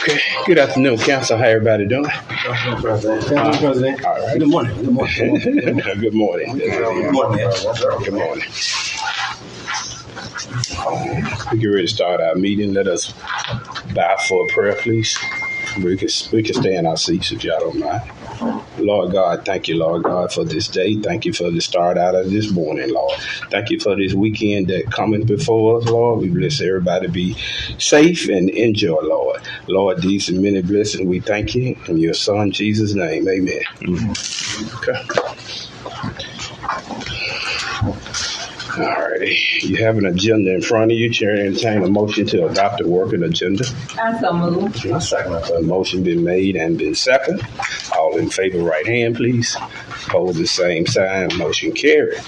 Okay. Good afternoon, Council. How everybody doing? Council President. All right. Good morning. Good morning. Good morning. Good morning. Good morning. We get ready to start our meeting. Let us bow for a prayer, please. We can stay in our seats if y'all don't mind. Lord God, thank you, Lord God, for this day. Thank you for the start out of this morning, Lord. Thank you for this weekend that coming before us, Lord. We bless everybody be safe and enjoy, Lord. Lord, these and many blessings, we thank you. In your son, Jesus' name, amen. Okay. All righty. You have an agenda in front of you. Chair, entertain a motion to adopt the working agenda. I so move. I second that. A motion been made and been seconded. All in favor, right hand, please. Hold the same sign. Motion carried.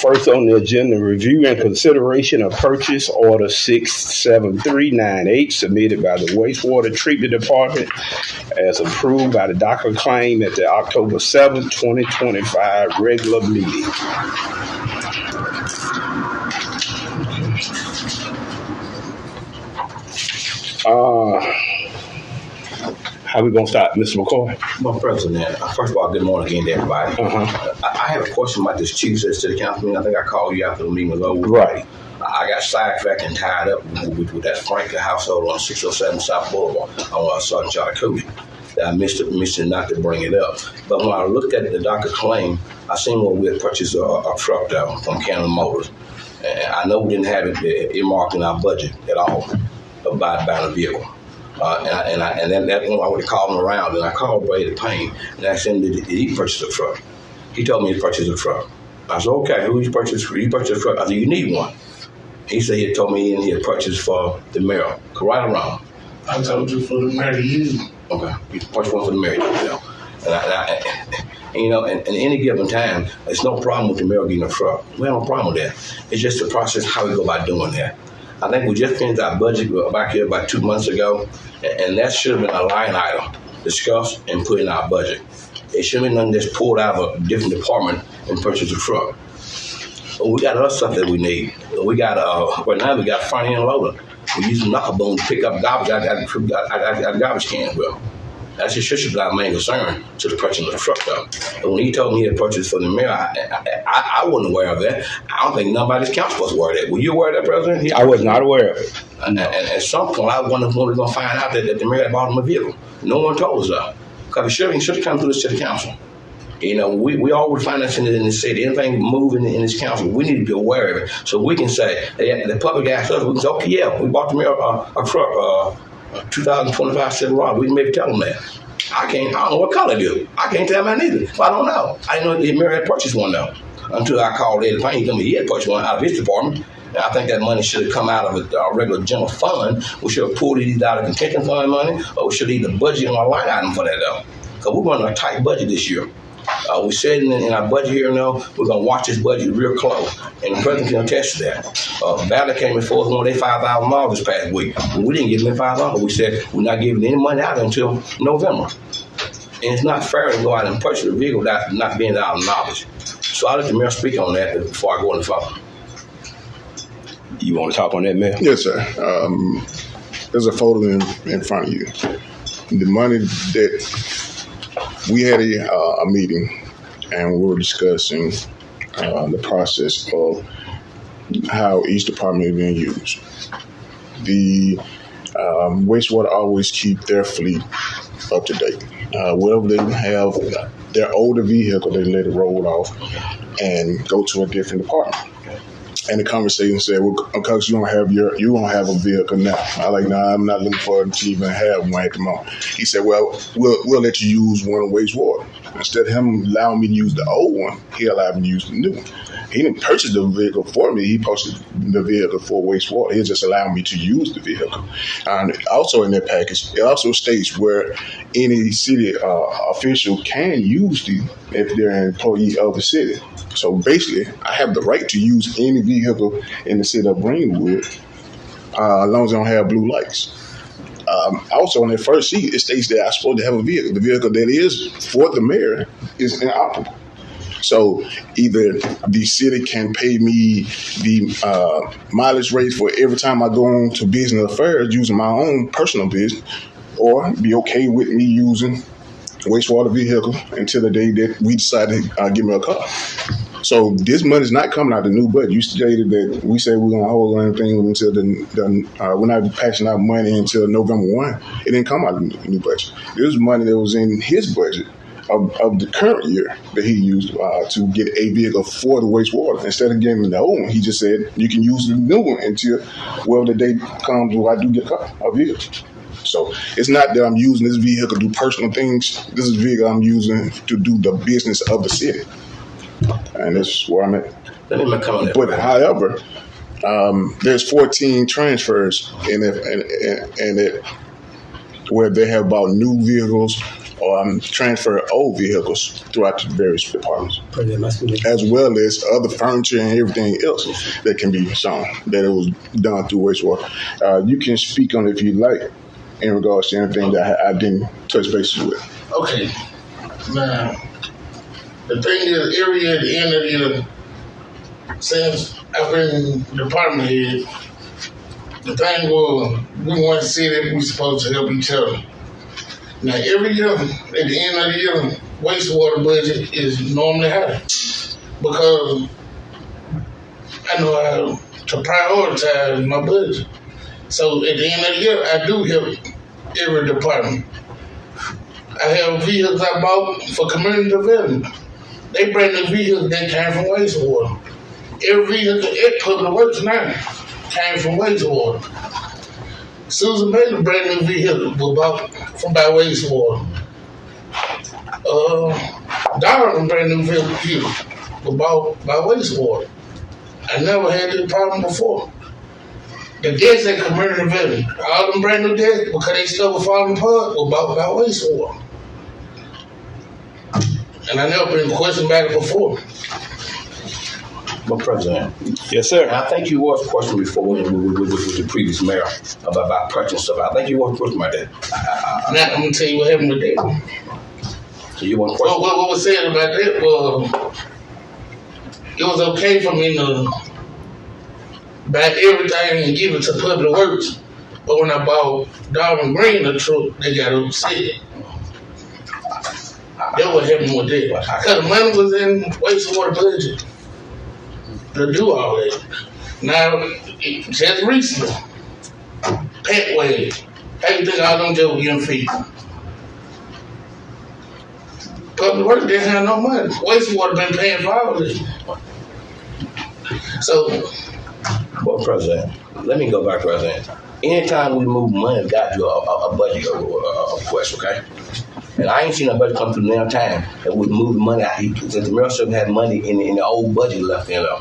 First on the agenda, review and consideration of purchase order 67398 submitted by the Wastewater Treatment Department as approved by the docket claim at the October 7th, 2025 regular meeting. How we gonna start, Mr. McCoy? Well, President, first of all, good morning again to everybody. I have a question about this Chief says to the council meeting. I think I called you after the meeting was over. Right. I got sidetracked and tied up with that Franklin household on 607 South Boulevard on Sergeant Charlie Cooey. I missed it not to bring it up. But when I looked at the docket claim, I seen where we had purchased a truck though from Cannon Motors. And I know we didn't have it earmarked in our budget at all about buying a vehicle. And then that one I would have called him around, and I called Brady Payne and asked him, did he purchase a truck? He told me he purchased a truck. I said, okay, who you purchased? You purchased a truck? I said, you need one. He said he had told me he had purchased for the mayor. Right or wrong? I told you for the mayor to use. Okay, he purchased one for the mayor, you know. And any given time, there's no problem with the mayor getting a truck. We have no problem with that. It's just the process how we go about doing that. I think we just finished our budget back here about 2 months ago, and that should have been a line item discussed and put in our budget. It should have been nothing just pulled out of a different department and purchased a truck. But we got other stuff that we need. We got right now we got front end loader. We use a knuckle boom to pick up garbage out of garbage cans. Well, that's just should be our main concern to the purchase of the truck, though. And when he told me he had purchased for the mayor, I wasn't aware of that. I don't think nobody's council was aware of that. Were you aware of that, President? I was not aware of it. And at some point, I wondered when we were going to find out that the mayor had bought him a vehicle. No one told us that. Because he should have come through the city council. You know, we always find us in the city. Anything moving in this council, we need to be aware of it. So we can say, the public asks us, we can say, okay, yeah, we bought the mayor a truck, 2025 Silverado. We can maybe tell them that. I don't know what color it is. I can't tell them that either. So I don't know. I didn't know the mayor had purchased one though. Until I called Eddie Payne, he told me he had purchased one out of his department. And I think that money should have come out of our regular general fund. We should have pulled it either out of contention fund money, or we should have either budgeted on a line item for that though. Because we're running a tight budget this year. We said in our budget here now, we're going to watch this budget real close. And the president can attest to that. Ballard came before us wanted $5,000 this past week. We didn't give them $5,000. We said we're not giving any money out until November. And it's not fair to go out and purchase a vehicle without not being out of knowledge. So I'll let the mayor speak on that before I go on the phone. You want to talk on that, Mayor? Yes, sir. There's a photo in front of you. The money that we had a meeting and we were discussing the process of how each department is being used. The wastewater always keep their fleet up to date. Whatever they have, their older vehicle, they let it roll off and go to a different department. And the conversation said, well, because you don't have a vehicle now. I'm like, nah, I'm not looking for it to even have one at the moment. He said, well, we'll let you use one of wastewater. Instead of him allowing me to use the old one, he allowed me to use the new one. He didn't purchase the vehicle for me. He purchased the vehicle for wastewater. He just allowed me to use the vehicle. And also in that package, it also states where any city official can use them if they're an employee of the city. So basically, I have the right to use any vehicle in the city of Greenwood as long as I don't have blue lights. Also, on that first sheet, it states that I'm supposed to have a vehicle. The vehicle that is for the mayor is inoperable. So either the city can pay me the mileage rate for every time I go on to business affairs using my own personal business, or be okay with me using wastewater vehicle until the day that we decide to give me a car. So this money's not coming out the new budget. You stated that we said we're gonna hold on anything until we're not passing out money until November 1. It didn't come out of the new budget. It was money that was in his budget of the current year that he used to get a vehicle for the wastewater. Instead of giving the old one, he just said you can use the new one until the day comes where I do get a vehicle. So it's not that I'm using this vehicle to do personal things. This is a vehicle I'm using to do the business of the city. And that's where I'm at. But however, there's 14 transfers in it where they have about new vehicles or transfer old vehicles throughout the various departments, as well as other furniture and everything else that can be shown that it was done through wastewater. You can speak on it if you like in regards to anything that I didn't touch bases with. Okay. Now, the thing is, every year at the end of the year, since I've been department head, the thing was we want to see that we're supposed to help each other. Now, every year, at the end of the year, wastewater budget is normally high because I know how to prioritize my budget. So at the end of the year, I do help every department. I have vehicles I bought for community development. They brand new vehicles that came from wastewater. Every vehicle at Public Works now came from wastewater. Susan Bailey brand new vehicle was bought by wastewater. Darwin brand new vehicle was bought by wastewater. I never had this problem before. The desks at community development, all them brand new desks, because they still were falling apart, were bought by wastewater. And I never been questioned about it before. But President, Yes, sir. I think you was questioned before with the previous mayor about purchasing stuff. I think you was questioned about that. Now I'm gonna tell you what happened with that. So you want questioned? What was said about that was it was okay for me to buy everything and give it to Public Works, but when I bought Darwin Green the truck, they got upset. That what happened with that. Because the money was in wastewater budget to do all that. Now, just recently, Petway, how you think all them jobs were getting feed? Public Works didn't have no money. Wastewater been paying for all this. So, Well, President, let me go back, President. Anytime we move money, we got to do a budget request, okay? And I ain't seen a budget come through now time that we move the money out. Since the mayor still had money in the old budget left in there.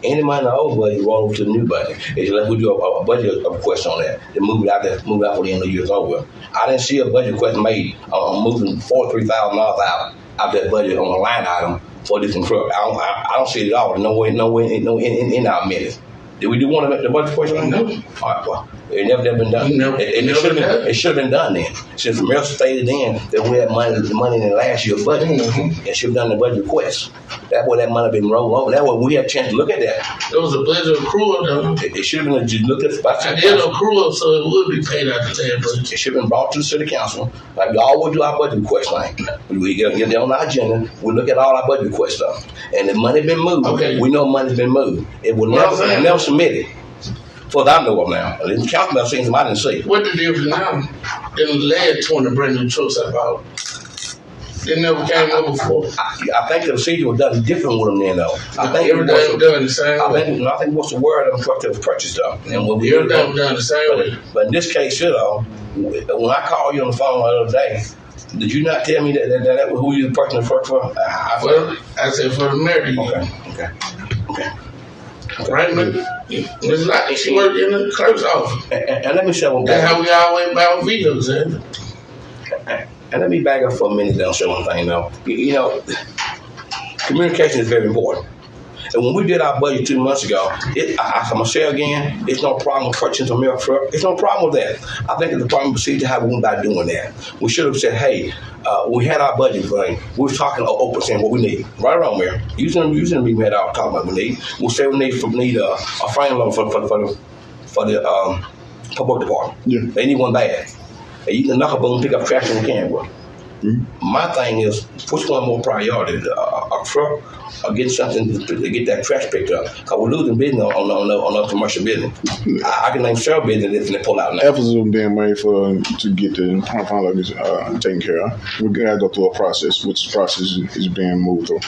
Any money in the old budget roll over to the new budget. It's like we do a budget request on that. Then move it out for the end of the year is over. I didn't see a budget request made on moving $43,000 out of that budget on a line item for this truck. I don't see it at all. No way in our minutes. Did we do one of the budget question? No. All right, well, it never been done. It should have been done then. Since the mayor stated then that we had money in the last year's budget, it should have done the budget request. That way that money been rolled over. That way we had a chance to look at that. It was a budget accrual, though. It should have been looked at by I did an accrual, so it would be paid out to that budget. It should have been brought to the city council. Like we always do our budget request thing. We get it on our agenda. We look at all our budget request stuff. And the money been moved. Okay. We know money's been moved. It will never submitted. For that I know of now. The council member seen some I didn't see. What the difference now? In the last 20 brand new trucks I bought, they never came up before. I think the procedure was done different with them then, though. I think everything was done the same way. I think what's the word of the truck that was purchased, though. And when we Everything was done the same way. But in this case, you know, when I called you on the phone the other day, did you not tell me that was who you purchased the truck for? I said for the mayor. Okay. Right, man? It's like she worked in the clerk's office. And let me say one That's how we always buy our vehicles, eh? And let me back up for a minute and show one thing, though. You know, communication is very important. And when we did our budget 2 months ago, I'm going to say again, it's no problem with purchasing a milk truck. It's no problem with that. I think the department procedure how we went about doing that. We should have said, hey, we had our budget thing. We was talking 0% what we need. Right around there. Using the meeting we had our talking about what we need. We'll say we need a frame loan for the public department. Yeah. They need one bad. and you can knock a boom, pick up trash in Greenwood. My thing is, which one more priority, a truck or getting something to get that trash picked up? Because we're losing business on our commercial business. I can name several businesses that pull out now. Efforts are being made to get the pond taken care of. We gotta go through a process, which process is being moved through.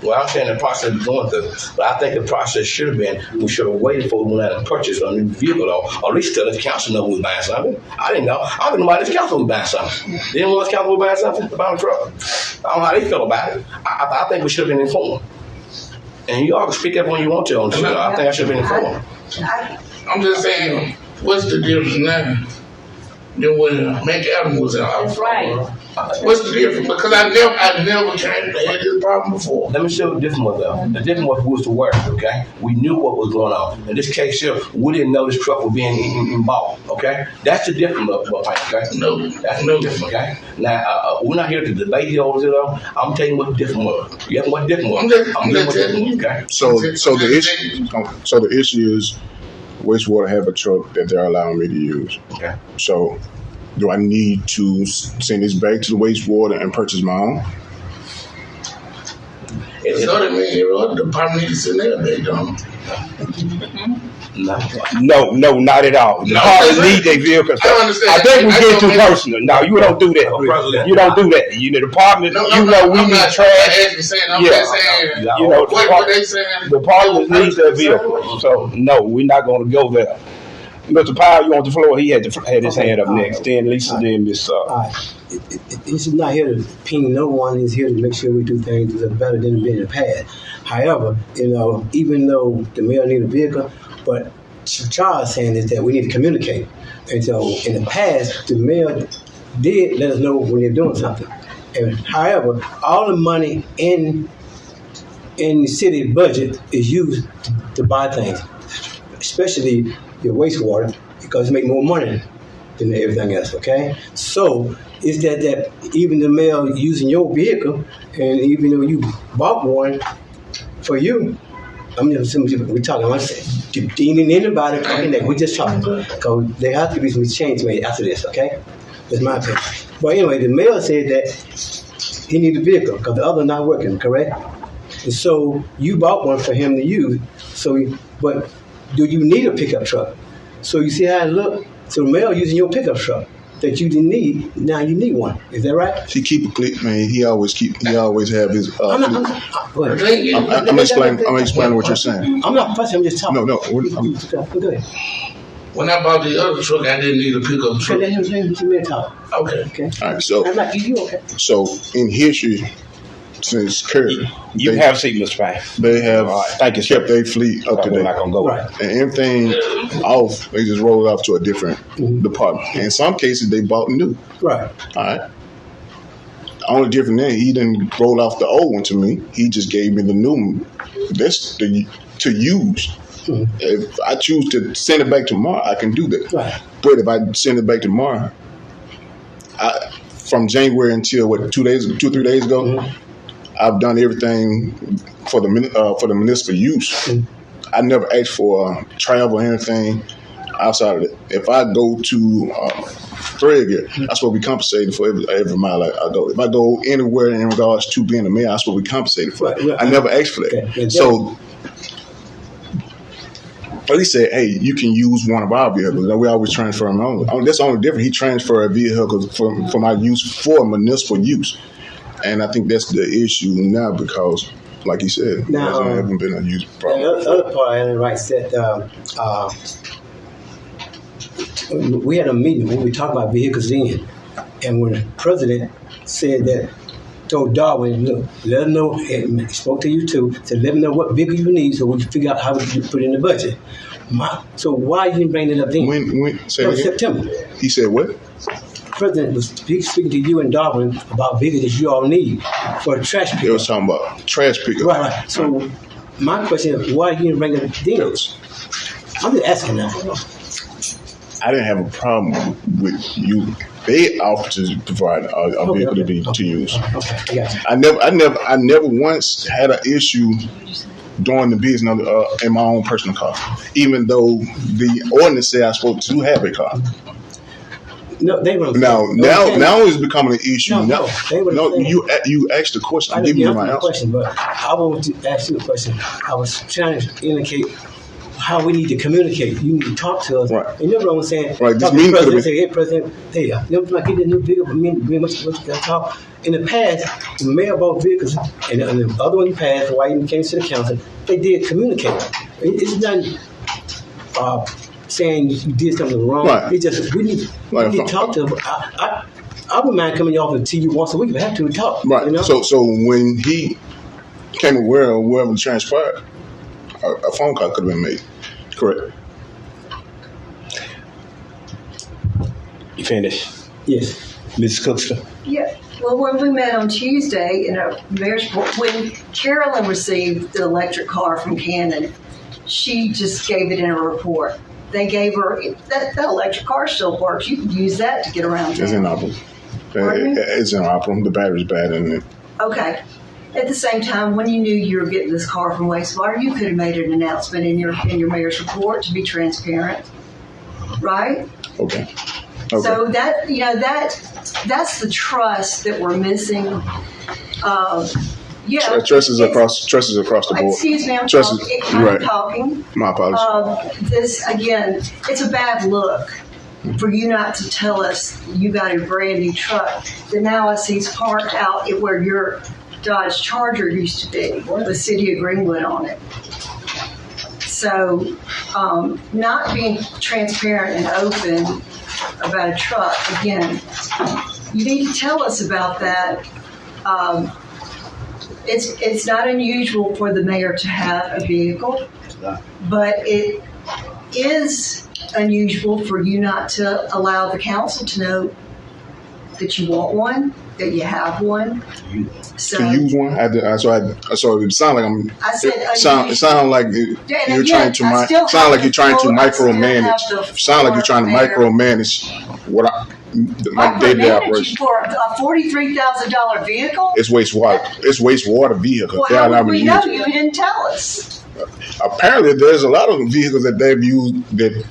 Well, I'm saying the process is going through, but I think the process should have been, we should have waited for when I purchased a new vehicle, or at least tell the council know we was buying something. I didn't know. I didn't know about this council was buying something. Didn't know this council was buying something about a truck. I don't know how they feel about it. I think we should have been informed. And you all can speak up when you want to on the show. I think I should have been informed. I'm just saying, what's the difference now than when Mac Adams was out? That's right. What's the difference? Because I never came to had this problem before. Let me show you the different one though. The different one was the word, okay? We knew what was going on. In this case here, we didn't know this truck was being involved, okay? That's the different thing, okay? No. That's no different, okay? Now, we're not here to debate here over though. I'm telling you what the different was. You have what different was. I'm telling you, okay? So the issue is wastewater have a truck that they're allowing me to use. Okay. So do I need to send this back to the wastewater and purchase my own? It's other men, the department needs to send that back, don't No, not at all. The department need their vehicles. I understand. I think we get too personal. No, you don't do that. You don't do that. You know, the department, we need trash. I'm just saying, You know, what they saying? the department needs their vehicles. So, no, we're not going to go there. Mr. Powell, you on the floor? He had his hand up next. Then Lisa, then Miss. He's not here to ping no one. He's here to make sure we do things that are better than been in the past. However, even though the mayor need a vehicle, but Charles saying is that we need to communicate. And so in the past, the mayor did let us know when they're doing something. And however, all the money in the city budget is used to buy things, especially your wastewater, because it make more money than everything else, okay? So it's that even the mayor using your vehicle, and even though you bought one for you, we're talking, I'm saying, deeming anybody, we're just talking, because there has to be some change made after this, okay? That's my opinion. But anyway, the mayor said that he needs a vehicle, because the other not working, correct? And so you bought one for him to use, but do you need a pickup truck? So you see how it look? So the mayor using your pickup truck that you didn't need, now you need one. Is that right? He keep a clip, man. He always have his. I'm explaining what you're saying. I'm not fussing. I'm just talking. No. Go ahead. When I bought the other truck, I didn't need a pickup truck. Okay, let him talk. Okay. All right. So I'm like, you okay? So in history, since Kerr, You have seen Mr. Payne. they have Thank you, sir. kept their fleet up to We're date. not going to go Right. there. And everything off, they just roll it off to a different department. And in some cases, they bought new. Right. All right. The only difference there, he didn't roll off the old one to me. He just gave me the new one. That's to use. If I choose to send it back tomorrow, I can do that. Right. But if I send it back tomorrow, from January until 3 days ago, I've done everything for the municipal use. I never asked for travel or anything outside of it. If I go to Threadgill, I'm supposed to be compensated for every mile I go. If I go anywhere in regards to being a mayor, I'm supposed to be compensated for it. Right. I never asked for that. Okay. So, but he said, hey, you can use one of our vehicles. We always transfer them on. That's the only difference. He transferred a vehicle for my use for municipal use. And I think that's the issue now because, like he said, Now, there hasn't been a use problem. The other part I didn't write said we had a meeting when we talked about vehicles then, and when the president said that, told Darwin, look, let them know, and spoke to you too, said let them know what vehicle you need so we can figure out how to put it in the budget. So why you didn't bring it up then? When say it again? September. He said what? The president was speaking to you and Darwin about vehicles that you all need for a trash They pickup. was talking about trash pickup. Right. So my question is, why you didn't bring it up then? I'm just asking now. I didn't have a problem with you. They offered to provide a vehicle to use. Okay, I got you. I never once had an issue doing the business in my own personal car, even though the ordinance said I was supposed to have a car. No, they were. Now it's becoming an issue. No, they were. No, you asked the question. I'm giving you my answer. Question, but I want to ask you a question. I was trying to indicate how we need to communicate. You need to talk to us. Right. You know what I'm saying? Right. This meeting could have been. Say, hey, President, hey, you know, like get the new vehicle. What you talk. In the past, the mayor bought vehicles, and the other one passed. Why you came to the council? They did communicate. It's not saying you did something wrong. Right. It's just we need to talk to them. I wouldn't mind coming off the TV once a week. We have to talk. Right. You know? So when he came aware of whatever transpired, a phone call could have been made. Correct. You finished? Yes. Mrs. Cookson? Yeah. Well, when we met on Tuesday, when Carolyn received the electric car from Cannon, she just gave it in a report. They gave her that electric car still works. You can use that to get around town. It's inoperable. It's inoperable. The battery's bad in it. Okay. At the same time, when you knew you were getting this car from wastewater, you could have made an announcement in your mayor's report to be transparent, right? Okay. So that's the trust that we're missing. Trust is across the board. Excuse me, I'm talking. My apologies. This again, it's a bad look for you not to tell us you got a brand new truck that now I see is parked out at where your Dodge Charger used to be, the city of Greenwood on it. So, not being transparent and open about a truck, again, you need to tell us about that. It's not unusual for the mayor to have a vehicle, but it is unusual for you not to allow the council to know that you want one, that you have one. So, to use one, I saw it sound like I'm. I said it sound like you're trying to micromanage. Sound like you're trying to micromanage what my day-to-day operation. For a $43,000 vehicle? It's wastewater. It's wastewater vehicle. Well, how would we know? You didn't tell us. Apparently, there's a lot of vehicles that they've used that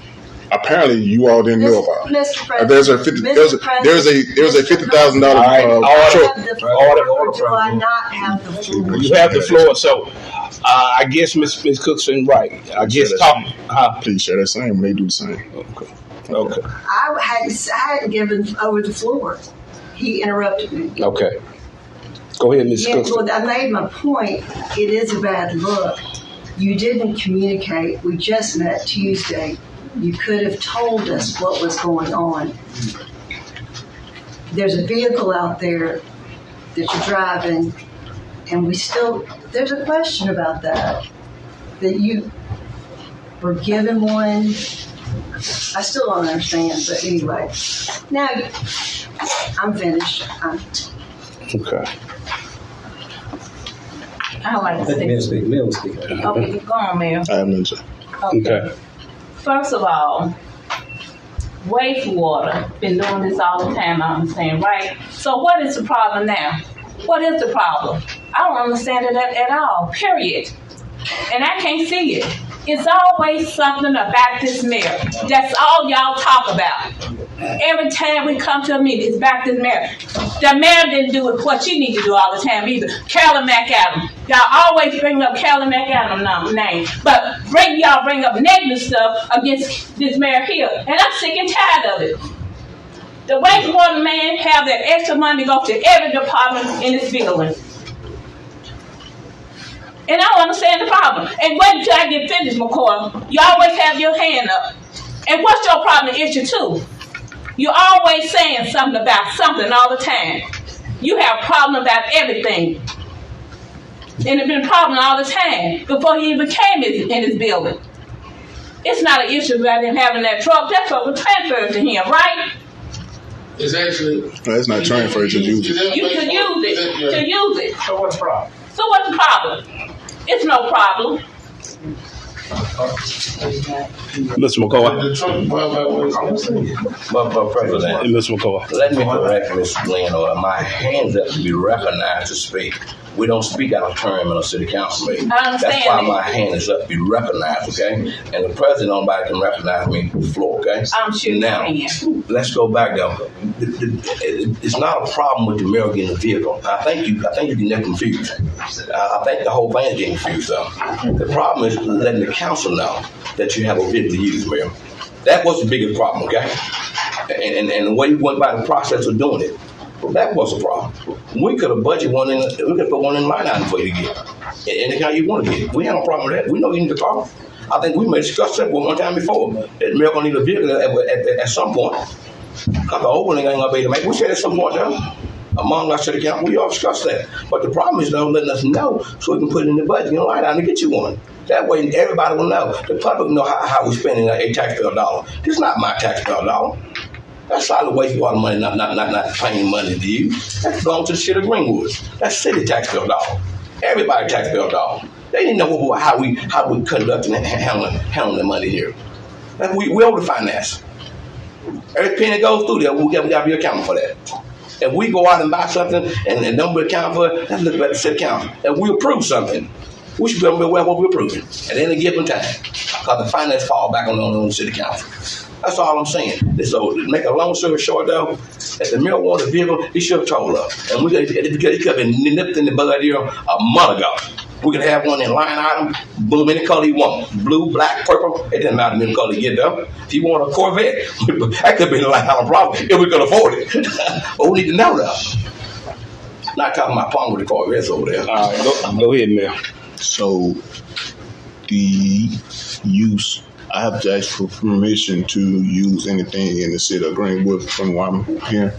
apparently you all didn't know about. Mr. President, there's a $50,000 order. Do I not have the floor? You have the floor, so I guess Ms. Cookson, right? I guess talk. Please share that same when they do the same. Okay. I hadn't given over the floor. He interrupted me. Okay. Go ahead, Ms. Cookson. Well, I made my point. It is a bad look. You didn't communicate. We just met Tuesday. You could have told us what was going on. There's a vehicle out there that you're driving, and there's a question about that you were given one. I still don't understand, but anyway. Now, I'm finished. Okay. I like to say. Mayor speak. Okay, go on, Mayor. I have no say. Okay. First of all, wastewater, been doing this all the time, I understand, right? So what is the problem now? What is the problem? I don't understand it at all, period. And I can't see it. It's always something about this mayor. That's all y'all talk about. Every time we come to a meeting, it's about this mayor. The mayor didn't do what she need to do all the time either. Carolyn McAdams. Y'all always bring up Carolyn McAdams' name. But y'all bring up negative stuff against this mayor here. And I'm sick and tired of it. The wastewater man have that extra money to go to every department in this building. And I don't understand the problem. And wait until I get finished, McCoy. You always have your hand up. And what's your problem issue too? You're always saying something about something all the time. You have a problem about everything. And it's been a problem all the time before he even came in his building. It's not an issue about him having that truck. That's what was transferred to him, right? It's actually... No, it's not transferred to use it. You could use it. To use it. So what's the problem? So what's the problem? It's no problem. Mr. McCoy. The truck department was. But President, Mr. McCoy. let me correct Ms. Glenn, or my hands up to be recognized to speak. We don't speak out of term in a city council meeting. I understand That's why that. my hand is up to be recognized, okay? And the president, nobody can recognize me on the floor, okay? I'm sure you Now, can. let's go back though. It's not a problem with the mayor getting a vehicle. I think you get confused. I think the whole thing is getting confused though. The problem is letting the council know that you have a vehicle to use, Mayor. That was the biggest problem, okay? And the way you went by the process of doing it. Well, that was a problem. We could have budgeted one in. We could put one in line item for you to get. Any kind you want to get. We have no problem with that. We know you need a car. I think we may discuss that one time before. That Mayor gonna need a vehicle at some point. Cause the old one ain't gonna be able to make. We said at some point though. Among our city council, we all discussed that. But the problem is though, letting us know so we can put it in the budget and line item to get you one. That way everybody will know. The public will know how we're spending a taxpayer dollar. This is not my taxpayer dollar. That's solid waste of water money, not paying money to you. That belongs to the city of Greenwood. That's city taxpayer dollar. Everybody taxpayer dollar. They didn't know how we conduct and handling the money here. We over the finance. Every penny goes through there, we got to be accountable for that. If we go out and buy something and don't be accountable for it, let's look at the city council. If we approve something, we should be aware of what we're approving at any given time. Because the finance fall back on the city council. That's all I'm saying. So to make a long story short though, if the mayor wanted a vehicle, he should have told us. And he could have been nipped in the bud here a month ago. We could have one in line item, blue, any color he want. Blue, black, purple, it doesn't matter any color you get though. If you want a Corvette, that could be a line item problem if we could afford it. But we need to know though. Not talking about palm with the Corvettes over there. All right, go ahead, Mayor. So the use, I have to ask for permission to use anything in the city of Greenwood from what I'm hearing.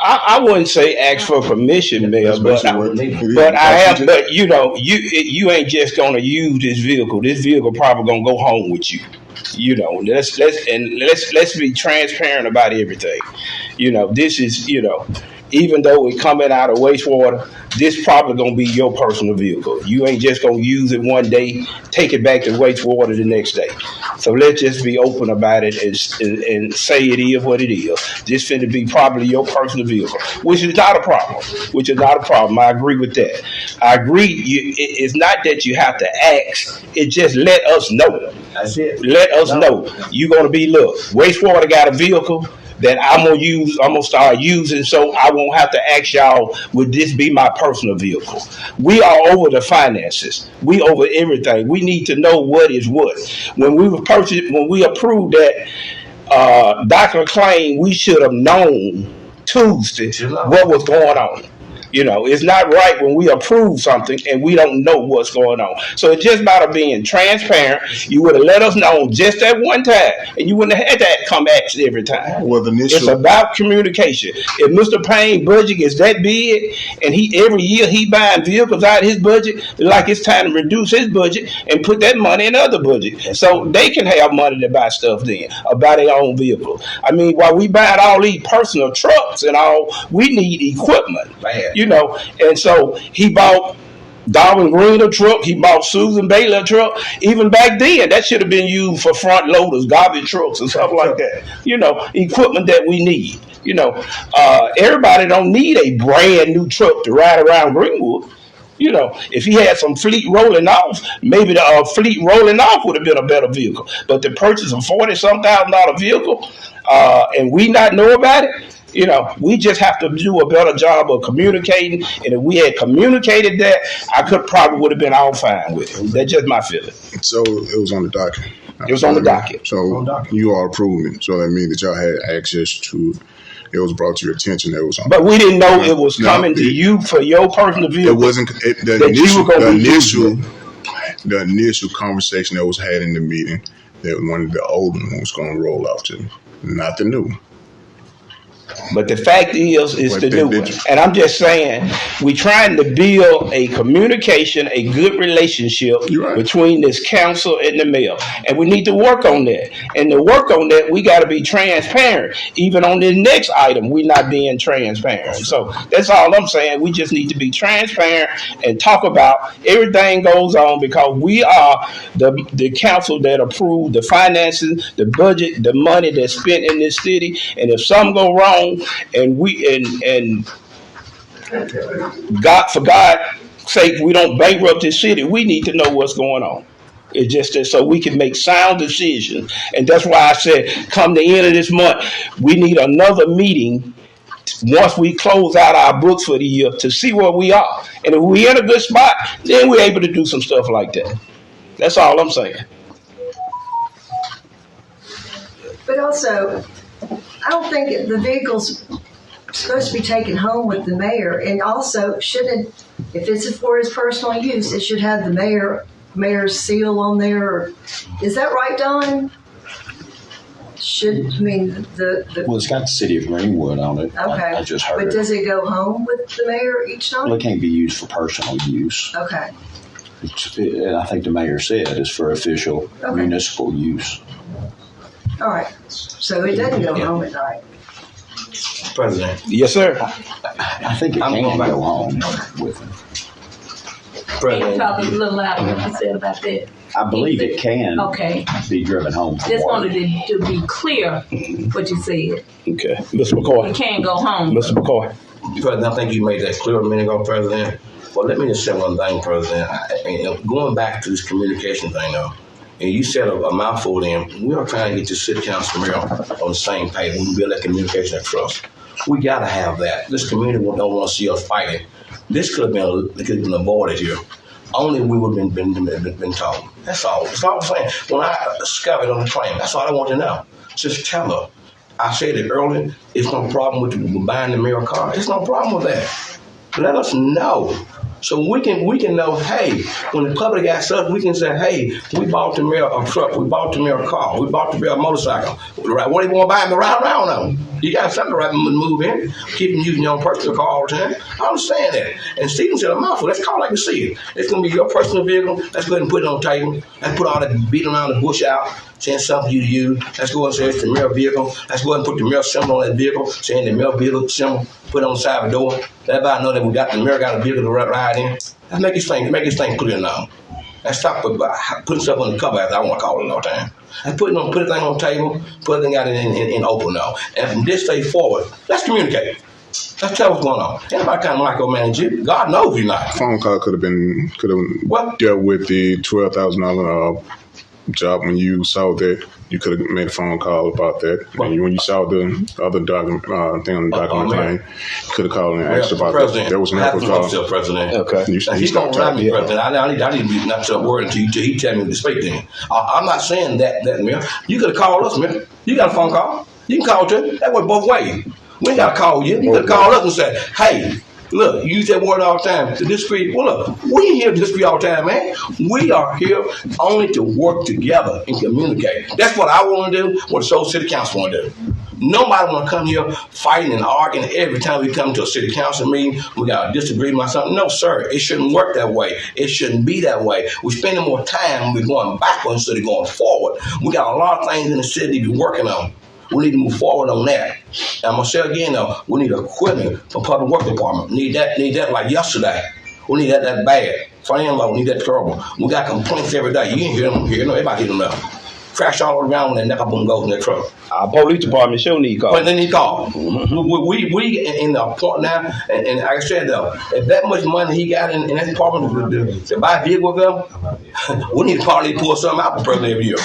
I wouldn't say ask for permission, Mayor, but I have. But you know, you ain't just gonna use this vehicle. This vehicle probably gonna go home with you. You know, let's be transparent about everything. You know, this is, you know, even though it's coming out of wastewater, this probably gonna be your personal vehicle. You ain't just gonna use it one day, take it back to wastewater the next day. So let's just be open about it and say it is what it is. This finna be probably your personal vehicle, which is not a problem. I agree with that. I agree. It's not that you have to ask. It just let us know. That's it. Let us know. You're gonna be, look, wastewater got a vehicle that I'm gonna start using, so I won't have to ask y'all, would this be my personal vehicle? We are over the finances. We over everything. We need to know what is what. When we approved that Dr. claim, we should have known Tuesday what was going on. You know, it's not right when we approve something and we don't know what's going on. So it's just about being transparent. You would have let us know just that one time, and you wouldn't have had to come ask every time. Well, it's about communication. If Mr. Payne's budget is that big, and every year he buying vehicles out of his budget, like it's time to reduce his budget and put that money in other budget, so they can have money to buy stuff then, or buy their own vehicle. I mean, while we buying all these personal trucks and all, we need equipment. You know, and so he bought Darwin Green a truck, he bought Susan Bailey a truck. Even back then, that should have been used for front loaders, garbage trucks and stuff like that. You know, equipment that we need. You know, everybody don't need a brand new truck to ride around Greenwood. You know, if he had some fleet rolling off, maybe the fleet rolling off would have been a better vehicle. But to purchase a $40,000 vehicle, and we not know about it, you know, we just have to do a better job of communicating. And if we had communicated that, I probably would have been all fine with it. That's just my feeling. So it was on the docket. It was on the docket. So you all approved it. So that means that y'all had access to it. It was brought to your attention that it was on. But we didn't know it was coming to you for your personal vehicle. It wasn't the initial conversation that was had in the meeting that one of the old ones was going to roll off to, not the new. But the fact is, it's But the new one. did you- And I'm just saying, we're trying to build a communication, a good relationship You're right. between this council and the mayor. And we need to work on that. And to work on that, we got to be transparent. Even on this next item, we're not being transparent. So that's all I'm saying. We just need to be transparent and talk about everything goes on because we are the council that approved the finances, the budget, the money that's spent in this city. And if something go wrong, and God, for God's sake, we don't bankrupt this city, we need to know what's going on. It's just that so we can make sound decisions. And that's why I said, come the end of this month, we need another meeting once we close out our books for the year to see where we are. And if we're in a good spot, then we're able to do some stuff like that. That's all I'm saying. But also, I don't think the vehicle's supposed to be taken home with the mayor. And also, shouldn't, if it's for his personal use, it should have the mayor's seal on there. Is that right, Don? Well, it's got the city of Greenwood on it. Okay. I just heard But it. does it go home with the mayor each Well, night? it can't be used for personal use. Okay. And I think the mayor said it's for official Okay. municipal use. All right. So it doesn't go home at night. President. Yes, sir. I think it I'm can going back. go home with him. Can you President. talk a little louder what you said about that? I believe it can Okay. be driven home from Just work. wanted to be clear what you said. Okay. Mr. You McCoy. can't go home. Mr. McCoy. President, I think you made that clear a minute ago, President. Well, let me just say one thing, President. Going back to this communication thing, though, and you said a mouthful then, we are trying to get the city council mayor on the same page. We can build that communication and trust. We got to have that. This community don't want to see us fighting. This could have been avoided here. Only we would have been told. That's all. That's all I'm saying. When I discovered on the train, that's all I want to know. Just tell her. I said it earlier. It's no problem with buying the mayor car. It's no problem with that. Let us know. So we can know, hey, when the public asks us, we can say, hey, we bought the mayor a truck, we bought the mayor a car, we bought the mayor a motorcycle. Right? What do you want to buy him to ride around on? You got something to move in. Keep him using your own personal car all the time. I understand that. And Stephen said a mouthful. Let's call it like we see it. It's going to be your personal vehicle. Let's go ahead and put it on the table. Let's put all that beating around the bush out, saying something you to use. Let's go and say it's the mayor vehicle. Let's go ahead and put the mayor symbol on that vehicle, saying the mayor vehicle symbol. Put it on the side of the door. Let everybody know that we got the mayor got a vehicle to ride in. Let's make this thing clear now. Let's stop putting stuff on the cover, as I want to call it all the time. Let's put a thing on the table, put a thing out in open now. And from this day forward, let's communicate. Let's tell what's going on. Anybody kind of micromanage you. God knows you're not. Phone call could have What? dealt with the $12,000 job. When you saw that, you could have made a phone call about that. And when you saw the other document thing on the document man. thing, you could have called and asked about President, that. There was I never have a to call. myself, President. Okay. You Now, he's going stopped to remind me, talking. President. I need to be not to a word until he tell me to speak to him. I'm not saying that, Mayor. You could have called us, Mayor. You got a phone call. You can call too. That went both ways. We ain't got to call you. You could have called us and said, hey, look, you use that word all the time to disagree. Well, look, we ain't here to disagree all the time, man. We are here only to work together and communicate. That's what I want to do, what the Seoul City Council want to do. Nobody want to come here fighting and arguing every time we come to a city council meeting. We got a disagreement on something. No, sir, it shouldn't work that way. It shouldn't be that way. We're spending more time. We're going backwards instead of going forward. We got a lot of things in the city to be working on. We need to move forward on that. And I'm going to say again, though, we need equipment for Public Works Department. Need that like yesterday. We need that bad. Landlord, we need that trouble. We got complaints every day. You ain't hear them here. No, everybody hear them now. Crash all around when that neck up and goes in that truck. Our police department sure need cars. But they need cars. We in the point now, and like I said, though, if that much money he got in that department to buy a vehicle with them, we need to probably pull something out for President every year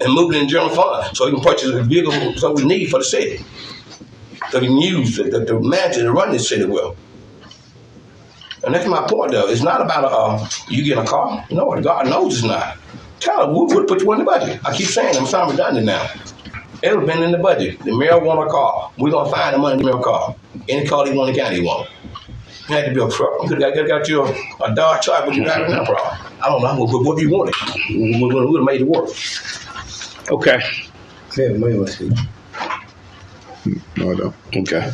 and move it in the general fund so he can purchase a vehicle so we need for the city. So he can use the manager to run this city well. And that's my point, though. It's not about you getting a car. No, God knows it's not. Tell him, we'll put you in the budget. I keep saying I'm sounding redundant now. It'll been in the budget. The mayor want a car. We're going to find the money in the mayor car. Any car he want, the county he want. It had to be a truck. You could have got you a Dodge truck, but you got it now, problem. I don't know. What do you want it? We would have made it work. Okay. Yeah, money was speak. No, I don't. Okay.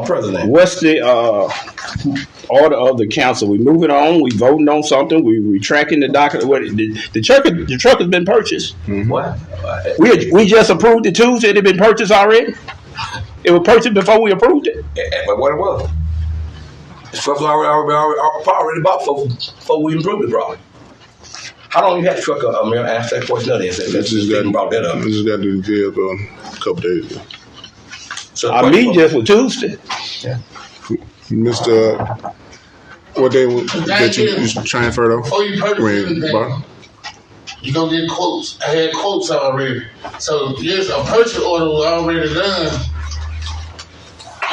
President. What's the order of the council? We moving on. We voting on something. We tracking the docket. What the truck has been purchased. What? We just approved it Tuesday. It had been purchased already. It was purchased before we approved it. But what it was? The truck was already bought before we improved it, probably. How long you had the truck up? I asked that question earlier. Let's just brought that up. I just got the vehicle a couple days ago. So Our meeting just for Tuesday. Yeah. Mr. What day that you transferred over? Before you purchase anything, you go get quotes. I had quotes already. So yes, a purchase order was already done,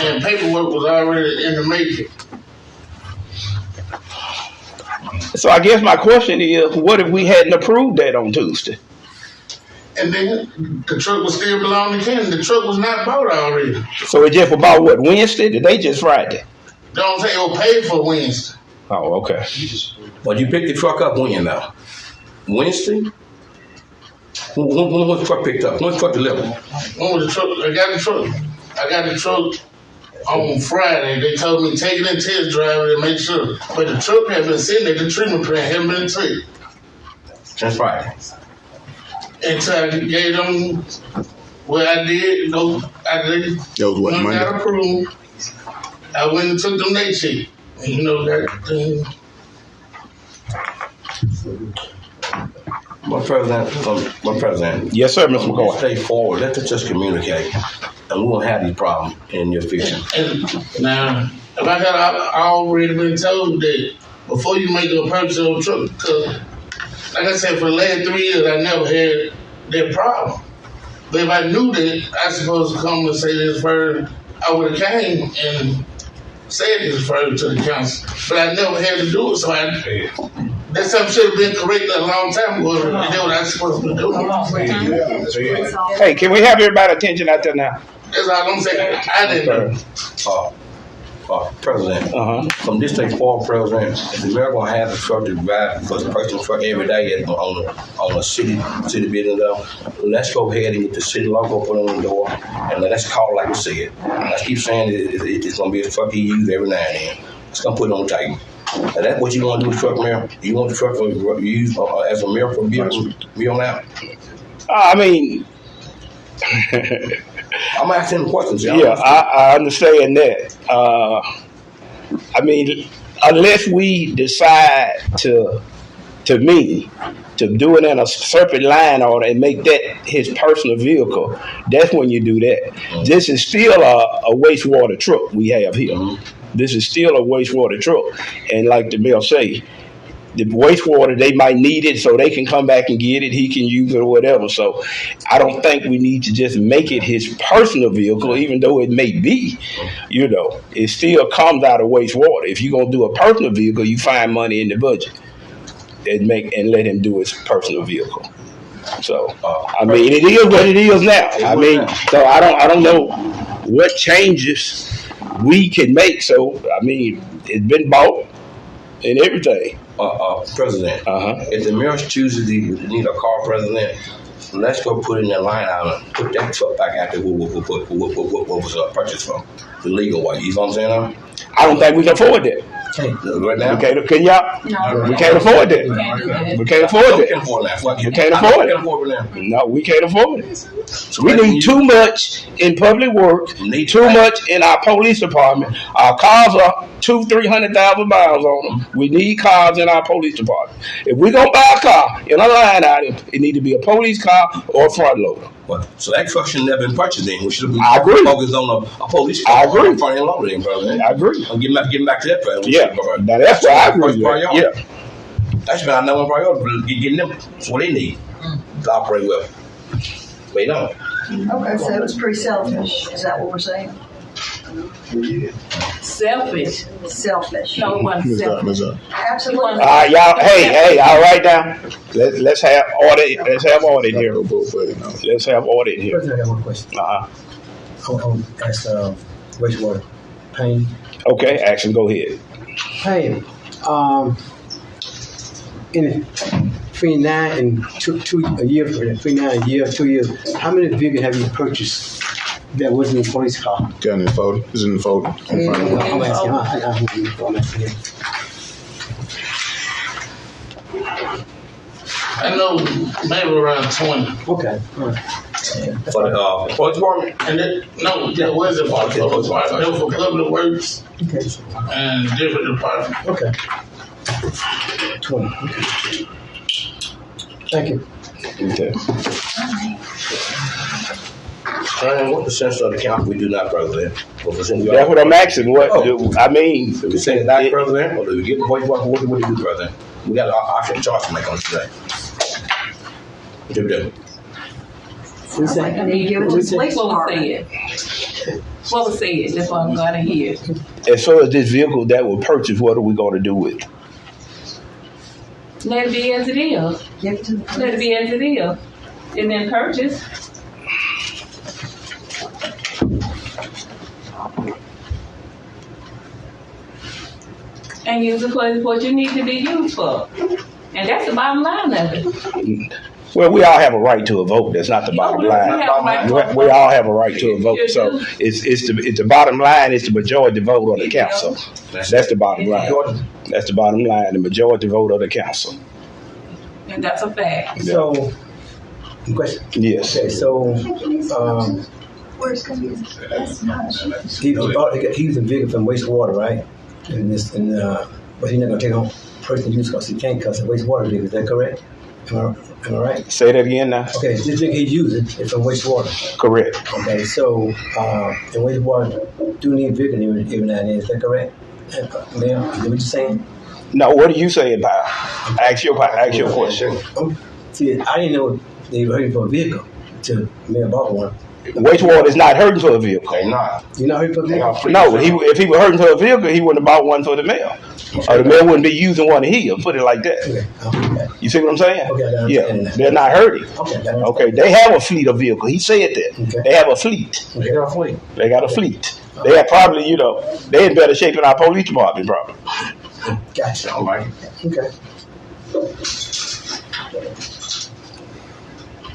and paperwork was already in the making. So I guess my question is, what if we hadn't approved that on Tuesday? And then the truck was still belonging to Ken. The truck was not bought already. So it just about what, Wednesday? Today just Friday. Don't say it was paid for Wednesday. Oh, okay. But you picked the truck up when now? Wednesday? When was the truck picked up? When was the truck delivered? When was the truck? I got the truck on Friday. They told me take it and test drive it and make sure. But the truck had been sitting at the treatment plant, hadn't been taken. That's Friday. And so I gave them what I did. That was what, Monday? Got approved. I went and took them their check. And you know that thing. My president. Yes, sir, Mr. McCoy. Stay forward. Let us just communicate, and we won't have these problems in your future. And now, if I had already been told that before you make a purchase of a truck, because like I said, for the last 3 years, I never had that problem. But if I knew that I was supposed to come and say this first, I would have came and said this first to the council. But I never had to do it, so that something should have been corrected a long time ago. And that's what I was supposed to do. Hey, can we have everybody's attention out there now? That's all I'm saying. I didn't know. President, from this day forward, President, if the mayor gonna have the truck to drive for the personal truck every day on a city building, let's go ahead and get the city logo put on the door, and let's call it like we said. Let's keep saying it's gonna be a truck he use every now and then. Let's gonna put it on the table. And that's what you want to do with the truck, Mayor? You want the truck to use as a mayor for vehicle be on out? I mean, I'm asking him questions. Yeah, I understand that. I mean, unless we decide to do it in a separate line order and make that his personal vehicle, that's when you do that. Mm-hmm. This is still a wastewater truck we have here. Mm-hmm. This is still a wastewater truck. And like the mayor say, the wastewater, they might need it so they can come back and get it. He can use it or whatever. So I don't think we need to just make it his personal vehicle, even though it may be, it still comes out of wastewater. If you're going to do a personal vehicle, you find money in the budget and let him do his personal vehicle. So, I mean, it is what it is now. I mean, so I don't know what changes we can make. So, I mean, it's been bought and everything. President, if the mayor chooses to need a car president, let's go put in that line out and put that truck back out there what was purchased from the legal way. You know what I'm saying? I don't think we can afford that. Right now? Can y'all? No. We can't afford that. We can't afford that. We can't afford it. No, we can't afford it. So we need too much in public work, too much in our police department. Our cars are 200,000-300,000 miles on them. We need cars in our police department. If we're going to buy a car in a line item, it need to be a police car or a front loader. So that truck should never been purchased then. We should have been focused on a police car. I agree. Front end loader then, brother. I agree. I'm getting back to that, brother. Yeah. Now that's what I agree with. Yeah. That's been our number one priority, getting them what they need to operate well. But don't. Okay, so it was pretty selfish. Is that what we're saying? Selfish. No, it wasn't selfish. Absolutely. Y'all. Hey, all right now. Let's have audit. Let's have audit here. Let's have audit here. President, I got one question. I'll ask wastewater. Payne. Okay, action. Go ahead. Payne. between 9 and 2 years, between 9 and a year, 2 years, how many vehicles have you purchased that wasn't a police car? Got in the folder. It's in the folder. In front of me. I'm asking. I'm asking. I know maybe around 20. Okay. All right. For the police department? And that wasn't for the public works. That was for public works Okay. and different departments. Okay. 20. Okay. Thank you. Okay. What percentage of the count we do not, President? What percent we That's what I'm asking. What I mean, do we send it back, President, or do we get the police department? What do we do, President? We got an option charge to make on today. What do we do? What's that? And they give it to the police What was department. said? What was said? That's what I'm going to hear. as far as this vehicle that was purchased, what are we going to do with it? Let it be as it is. Give it to the Let it police. be as it is. And then purchase. And use it for what you need to be used for. And that's the bottom line of it. Well, we all have a right to a vote. That's not the bottom We line. have a right to a vote. We all have a right to a vote. You So do. it's the bottom line is the majority vote of the council. That's the bottom line. That's the bottom line. The majority vote of the council. And that's a fact. So, question. Yes. Okay, so Where's going to be? That's not. he used a vehicle from wastewater, right? But he's not going to take on personal use because he can't because it's a wastewater vehicle. Is that correct? Am I right? Say that again now. Okay, this vehicle he's using is from wastewater. Correct. Okay, so and wastewater do need vehicle every now and then. Is that correct? Ma'am, is that what you're saying? No, what do you say about? Ask your question. See, I didn't know they were hurting for a vehicle till Mayor bought one. Wastewater is not hurting for a vehicle. They not. You not hurting for a vehicle? No, if he were hurting for a vehicle, he wouldn't have bought one for the mail. Or the mail wouldn't be using one here. Put it like that. Okay. You see what I'm saying? Okay, I understand Yeah, that. they're not hurting. Okay. Okay, they have a fleet of vehicles. He said that. Okay. They have a fleet. They got a fleet. They got a fleet. They have probably, they in better shape than our police department, probably. Gotcha. All right. Okay.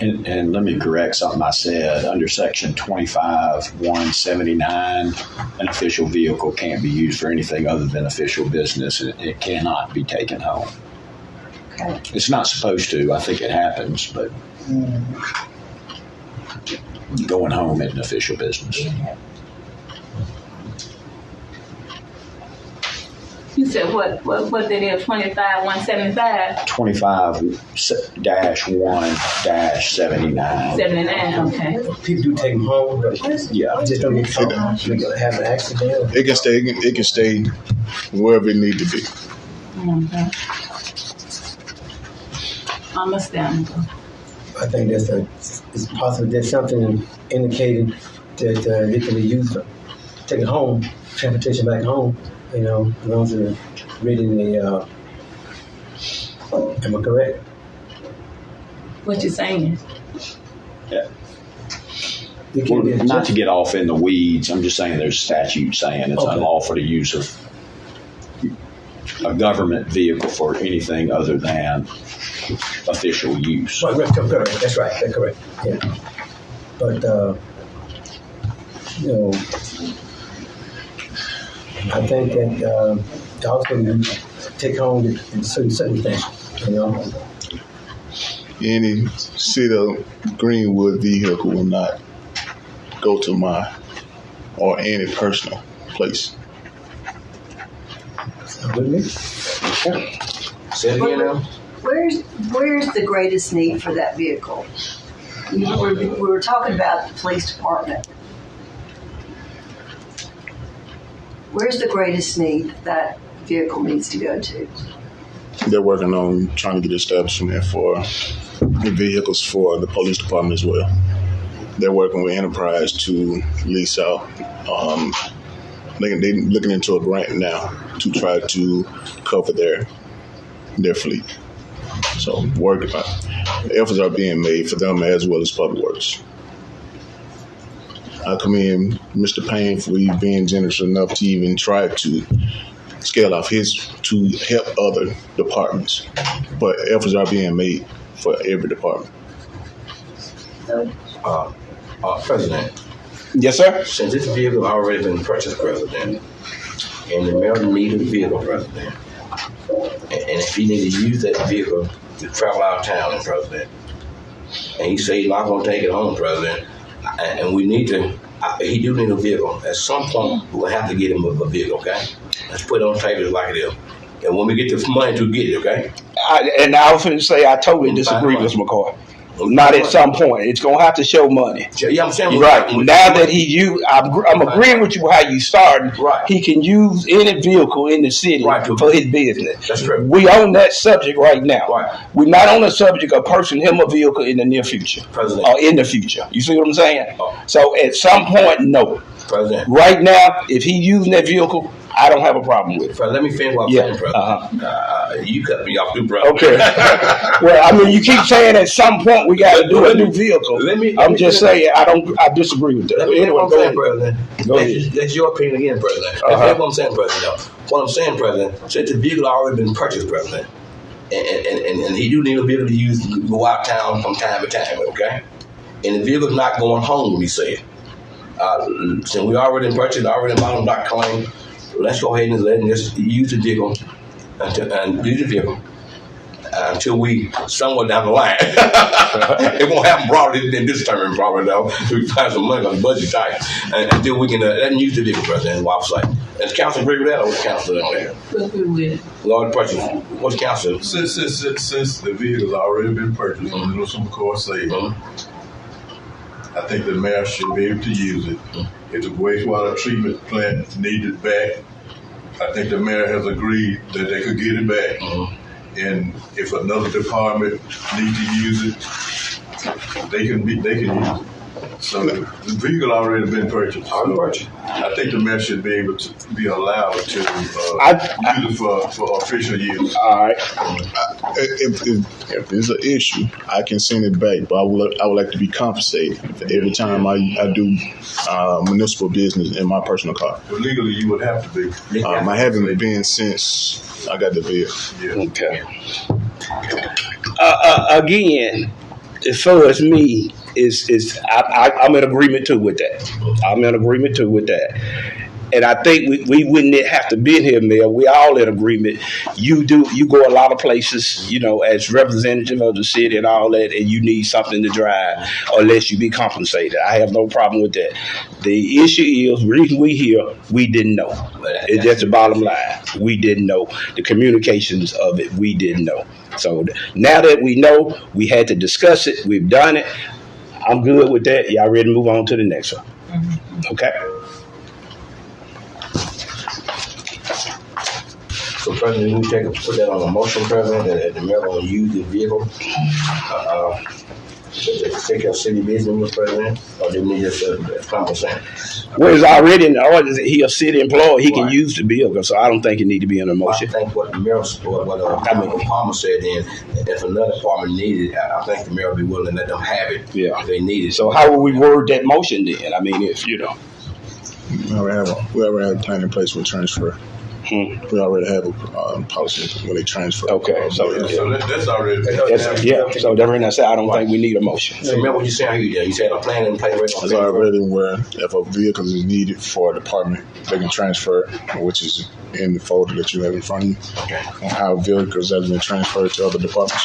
And let me correct something I said. Under Section 25-179, an official vehicle can't be used for anything other than official business. It cannot be taken home. Okay. It's not supposed to. I think it happens, but going home isn't official business. You said what did it is 25-175? 25-1-79. 79, okay. People do take them home, but Yeah. just don't get caught. They gonna have an accident. It can stay wherever it need to be. Okay. Understandable. I think it's possible there's something indicating that it can be used for taking home, transportation back home. As long as they're reading the. Am I correct? What you saying? Yeah. It can be Not to adjusted. get off in the weeds, I'm just saying there's statute saying it's Okay. unlawful to use a government vehicle for anything other than official use. Right, correct. That's right. That's correct. Yeah. But I think that dogs can take home in certain circumstances. Any city of Greenwood vehicle will not go to my or any personal place. With me? Say it again now. Where's the greatest need for that vehicle? We were talking about the police department. Where's the greatest need that vehicle needs to go to? They're working on trying to get establishment for the vehicles for the police department as well. They're working with Enterprise to lease out. They're looking into a grant now to try to cover their fleet. So efforts are being made for them as well as Public Works. I commend Mr. Payne for being generous enough to even try to scale off his to help other departments. But efforts are being made for every department. President, Yes, sir. since this vehicle has already been purchased, President, and the mayor needs a vehicle, President, and if he needs to use that vehicle to travel out of town, President, and he say he's not going to take it home, President, and we need to, he do need a vehicle. At some point, we'll have to get him a vehicle, okay? Let's put it on tables like it is. And when we get the money to get it, okay? I was going to say I totally disagree with McCoy. Not at some point. It's going to have to show money. Yeah, I'm saying. Right. Now that I'm agreeing with you how you started. Right. He can use any vehicle in the city for his business. That's true. We on that subject right now. Right. We're not on the subject of purchasing him a vehicle in the near future. President. Or in the future. You see what I'm saying? Oh. So at some point, no. President. Right now, if he's using that vehicle, I don't have a problem with it. Let me finish what I'm saying, President. You cut me off too, brother. Okay. Well, I mean, you keep saying at some point we got to do a new vehicle. I'm just saying I disagree with that. Let me Anyway, what I'm saying, President. Go ahead. That's your opinion again, President. That's what I'm saying, President. What I'm saying, President, since the vehicle already been purchased, President, and he do need a vehicle to use to go out of town from time to time, okay? And the vehicle's not going home, we say. Since we already purchased, already bought him that claim, let's go ahead and let him just use the vehicle until we somewhere down the line. It won't happen probably in this term, probably though. We find some money on the budget tight, and until we can let him use the vehicle, President. What I'm saying. Does council agree with that, or what's council on there? Lord, purchase. What's council? Since the vehicle's already been purchased, on the some course say, I think the mayor should be able to use it. If the wastewater treatment plant needed back, I think the mayor has agreed that they could get it back. And if another department needs to use it, they can use it. So the vehicle already been purchased. I think the mayor should be able to be allowed to use it for official use. All right. If there's an issue, I can send it back, but I would like to be compensated every time I do municipal business in my personal car. But legally, you would have to be. I haven't been since I got the vehicle. Yeah. Okay. Again, as far as me, I'm in agreement too with that. And I think we wouldn't have to be in here, Mayor. We all in agreement. You go a lot of places, as representative of the city and all that, and you need something to drive unless you be compensated. I have no problem with that. The issue is, the reason we here, we didn't know. It's just the bottom line. We didn't know. The communications of it, we didn't know. So now that we know, we had to discuss it. We've done it. I'm good with that. Y'all ready to move on to the next one? Okay. So, President, we put that on a motion, President, that the mayor will use the vehicle to take care of city business, President, or do we just compensate? Well, it's already in the ordinance that he a city employee. He can use the vehicle, so I don't think it need to be in a motion. I think what the mayor, Palmer said, then, if another department needed it, I think the mayor will be willing to let them have it if they need it. So how would we word that motion then? I mean, if we already have a plan in place with transfer. We already have a policy when they transfer. Okay, so that's already. So that's when I said I don't think we need a motion. So remember what you said? You said a plan in place. It's already where if a vehicle is needed for a department, they can transfer, which is in the folder that you have in front of you. Okay. On how vehicles have been transferred to other departments.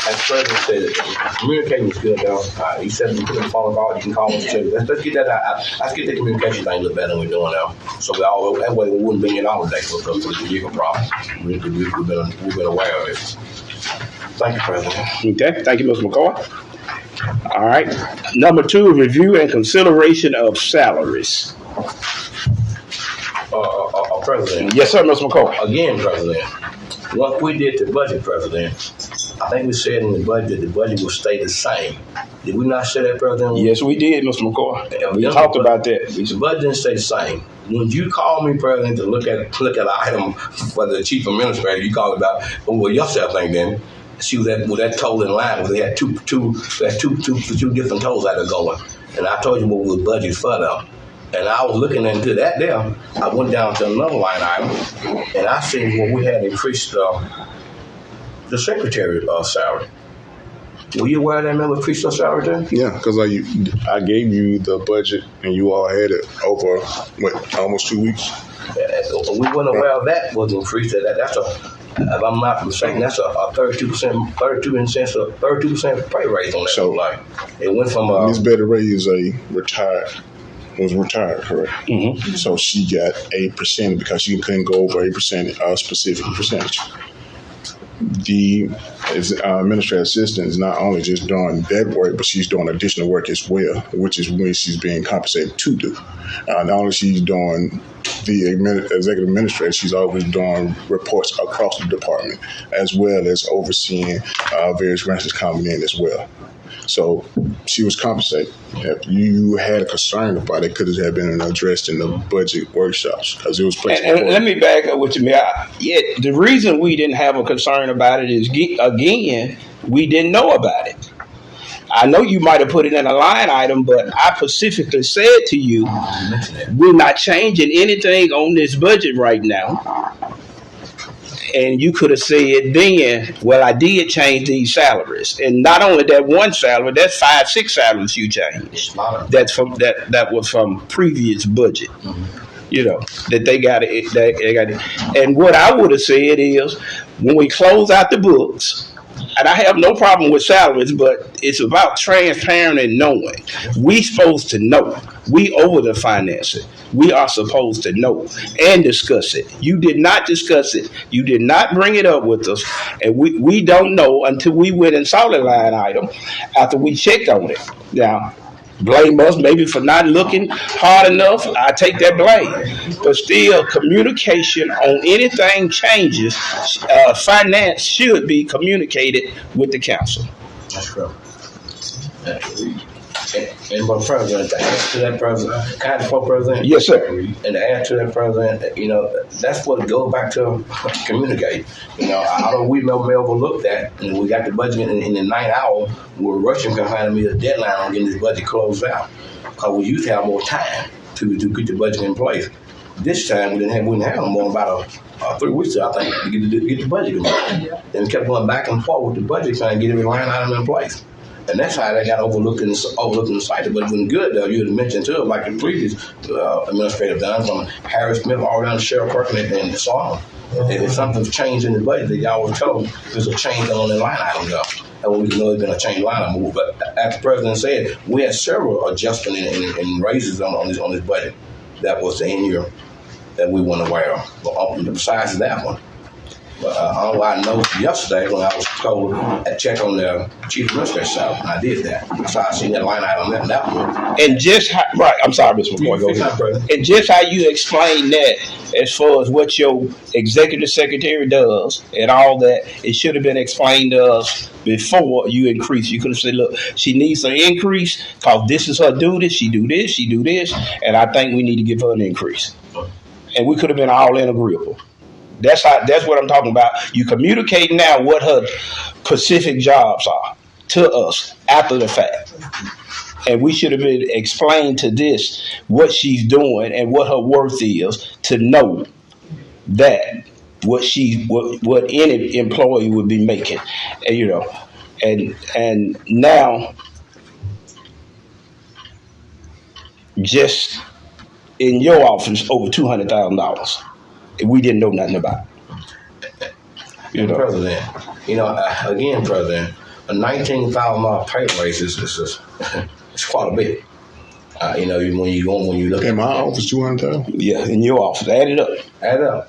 As President said, communicating is good, though. He said you couldn't follow about, you can call us too. Let's get that out. Let's get the communication thing a little better than we're doing now. So that way we wouldn't bring it all day for the vehicle problem. We've been aware of it. Thank you, President. Okay, thank you, Mr. McCoy. All right. Number 2, review and consideration of salaries. President. Yes, sir, Mr. McCoy. Again, President. Once we did the budget, President, I think we said in the budget will stay the same. Did we not say that, President? Yes, we did, Mr. McCoy. We talked about that. The budget didn't stay the same. When you called me, President, to look at an item for the chief administrator, you called about yourself thing then. See was that total in line? Because they had two different totals that are going. And I told you what was budget for them. And I was looking into that there. I went down to another line item, and I seen where we had increased the secretary salary. Were you aware that member increased her salary then? Yeah, because I gave you the budget and you all had it over, almost 2 weeks? We weren't aware of that was increased. That's if I'm not mistaken, that's a 32% pay raise on that. So, like, it went from Ms. Betty Ray is was retired, correct? Mm-hmm. So she got 8% because she couldn't go over 8%, a specific percentage. The administrative assistant is not only just doing that work, but she's doing additional work as well, which is when she's being compensated to do. Not only she's doing the executive administrator, she's always doing reports across the department, as well as overseeing various grants coming in as well. So she was compensated. If you had a concern about it, could it have been addressed in the budget workshops? Because it was placed. And let me back up with you. The reason we didn't have a concern about it is, again, we didn't know about it. I know you might have put it in a line item, but I specifically said to you, we're not changing anything on this budget right now. And you could have said then, well, I did change these salaries. And not only that one salary, that's 5-6 salaries you changed. That's from that was from previous budget. You know, that they got it. And what I would have said is, when we close out the books, and I have no problem with salaries, but it's about transparent and knowing. We supposed to know. We over the finances. We are supposed to know and discuss it. You did not discuss it. You did not bring it up with us. And we don't know until we went and saw the line item after we checked on it. Now, blame us maybe for not looking hard enough. I take that blame. But still, communication on anything changes. Finance should be communicated with the council. That's correct. And for President, to add to that, President, kind of President. Yes, sir. And to add to that, President, you know, that's what it goes back to communicate. You know, I don't know, we may overlook that, and we got the budget in the 9th hour. We're rushing behind me a deadline on getting this budget closed out, because we used to have more time to get the budget in place. This time we didn't have no more about 3 weeks, I think, to get the budget in place. And we kept going back and forth with the budget, trying to get every line item in place. And that's how they got overlooked in the site. But it wasn't good, though. You had mentioned, too, like the previous administrative done from Harry Smith all down to Sheriff Perkins and so on. If something's changed in the budget, they always tell them there's a change on the line item, though. And we didn't know there's been a change line item. But as the president said, we had several adjustments and raises on this budget that was in here that we weren't aware of. But besides that one. All I know yesterday when I was told to check on the chief administrator's salary, and I did that. So I seen that line item on that one. And just how, right, I'm sorry, Mr. McCoy, go ahead. And just how you explain that, as far as what your executive secretary does and all that, it should have been explained to us before you increase. You could have said, look, she needs an increase because this is her duty. She do this, and I think we need to give her an increase. And we could have been all in agreeable. That's what I'm talking about. You communicate now what her specific jobs are to us after the fact. And we should have been explained to this what she's doing and what her worth is, to know that what any employee would be making. And, you know, and now just in your office over $200,000. We didn't know nothing about it. You know, President, again, President, a $19,000 pay raise is it's quite a bit. When you look in my office, 200,000. Yeah, in your office, add it up.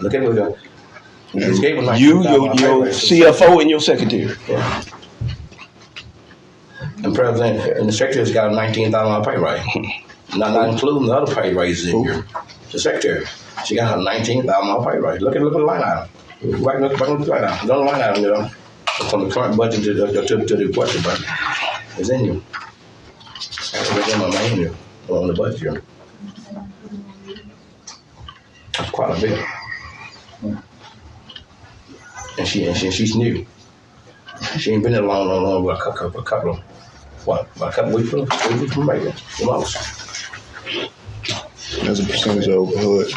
Look at what your CFO and your secretary. Yeah. And President, and the secretary's got a $19,000 pay raise, not including the other pay raises in here. The secretary. She got a $19,000 pay raise. Look at the line item. Look at the line item. The line item, from the current budget to the question budget. It's in here. It's in my name here on the budget here. That's quite a bit. And she's new. She ain't been there long, but a couple of weeks from maybe, the most. There's a percentage of HUD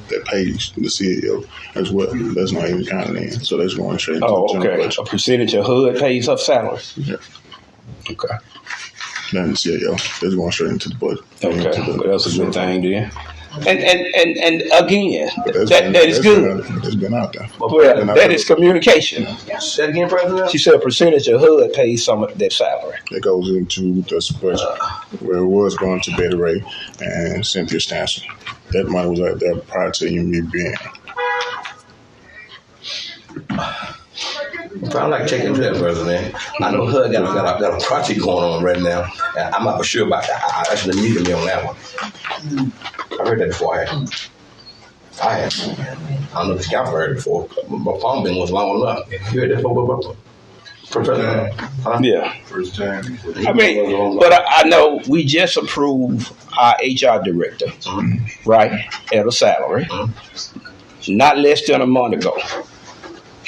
that pays the CEO as well. That's not even counted in. So that's going straight into the general okay. budget. A percentage of HUD pays her salary. Yeah. Okay. Then the CEO, that's going straight into the budget. Okay. Well, that's a good thing then. And again, That's that is good. It's been out there. Well, that is communication. Say it again, President. She said a percentage of HUD pays some of their salary. That goes into the budget where it was going to Betty Ray and Cynthia Stanson. That money was out there prior to me being. I'd like to check into that, President. I know HUD got a project going on right now. I'm not for sure about that. I should have needed me on that one. I heard that before. I had. I don't know if Scott heard it before. My phone bill was long enough. You heard that before? President? Huh? Yeah. First time. I mean, but I know we just approved our HR director, right, at a salary, not less than a month ago.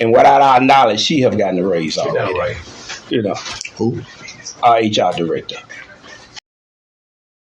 And without our knowledge, she have gotten a raise already. Right. You know, Who? our HR director.